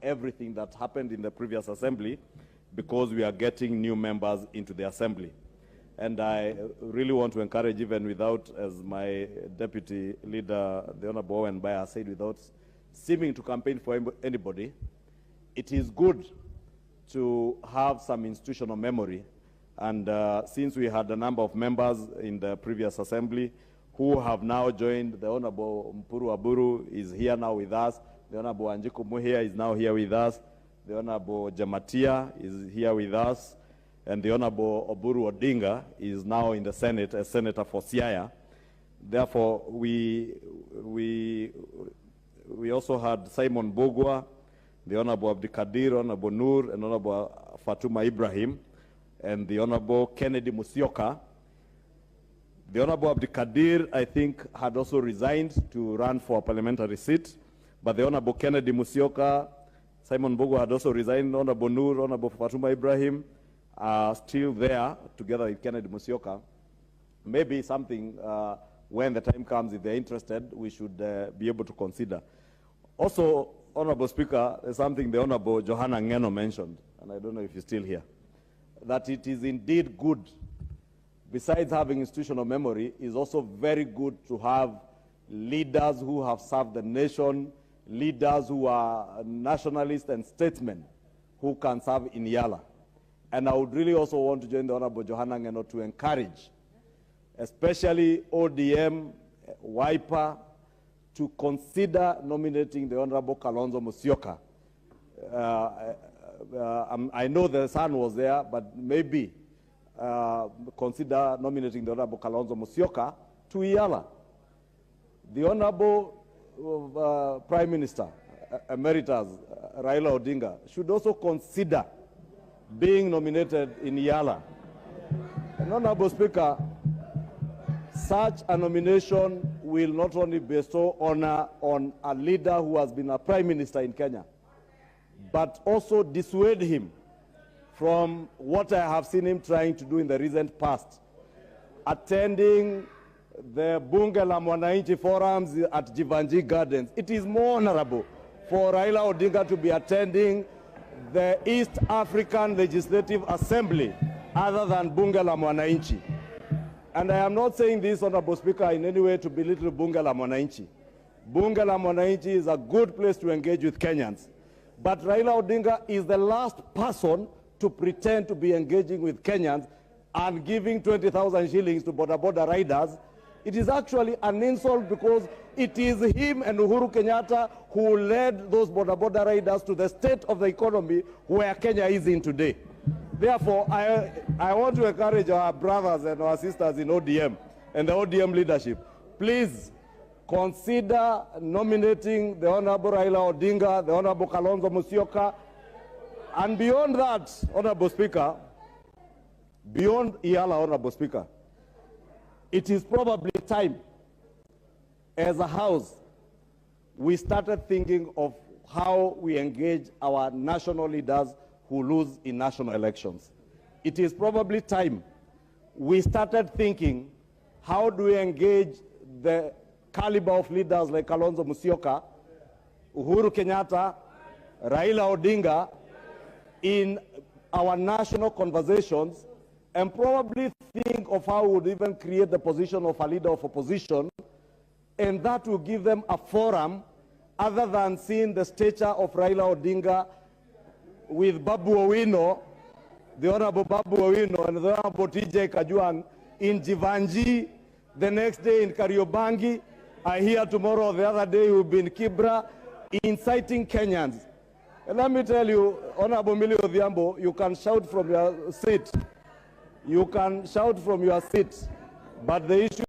everything that happened in the previous assembly because we are getting new members into the assembly. And I really want to encourage, even without, as my deputy leader, the Honorable Owen Baya said, without seeming to campaign for anybody, it is good to have some institutional memory. And since we had a number of members in the previous assembly who have now joined, the Honorable Mpuru Aburu is here now with us, the Honorable Anjiku Muhia is now here with us, the Honorable Jamatia is here with us, and the Honorable Oburu Odinga is now in the Senate as Senator for Siaya. Therefore, we also had Simon Bogwa, the Honorable Abdikadir, Honorable Noor, and Honorable Fatuma Ibrahim, and the Honorable Kennedy Musyoka. The Honorable Abdikadir, I think, had also resigned to run for a parliamentary seat, but the Honorable Kennedy Musyoka, Simon Bogwa had also resigned, Honorable Noor, Honorable Fatuma Ibrahim, are still there together with Kennedy Musyoka. Maybe something, when the time comes, if they're interested, we should be able to consider. Also, Honorable Speaker, there's something the Honorable Johanna Ngeno mentioned, and I don't know if you're still here, that it is indeed good, besides having institutional memory, is also very good to have leaders who have served the nation, leaders who are nationalists and statesmen who can serve in Yala. And I would really also want to join the Honorable Johanna Ngeno to encourage, especially ODM, Wiper, to consider nominating the Honorable Kalonzo Musyoka. I know the son was there, but maybe consider nominating the Honorable Kalonzo Musyoka to Yala. The Honorable Prime Minister, Emeritus Raila Odinga, should also consider being nominated in Yala. And Honorable Speaker, such a nomination will not only bestow honor on a leader who has been a Prime Minister in Kenya, but also dissuade him from what I have seen him trying to do in the recent past, attending the Bunge la Mwananchi forums at Jivanji Gardens. It is more honorable for Raila Odinga to be attending the East African Legislative Assembly other than Bunge la Mwananchi. And I am not saying this, Honorable Speaker, in any way to belittle Bunge la Mwananchi. Bunge la Mwananchi is a good place to engage with Kenyans. But Raila Odinga is the last person to pretend to be engaging with Kenyans and giving 20,000 shillings to border riders. It is actually an insult because it is him and Uhuru Kenyatta who led those border riders to the state of the economy where Kenya is in today. Therefore, I want to encourage our brothers and our sisters in ODM and the ODM leadership, please consider nominating the Honorable Raila Odinga, the Honorable Kalonzo Musyoka, and beyond that, Honorable Speaker, beyond Yala, Honorable Speaker, it is probably time, as a House, we started thinking of how we engage our national leaders who lose in national elections. It is probably time we started thinking, how do we engage the caliber of leaders like Kalonzo Musyoka, Uhuru Kenyatta, Raila Odinga in our national conversations, and probably think of how we would even create the position of a leader of opposition, and that will give them a forum other than seeing the stature of Raila Odinga with Babu Owino, the Honorable Babu Owino and the Honorable TJ Kajwang in Jivanji, the next day in Kariobangi, I hear tomorrow or the other day will be in Kibra, inciting Kenyans. And let me tell you, Honorable Millie Odhiambo, you can shout from your seat. You can shout from your seat, but the issue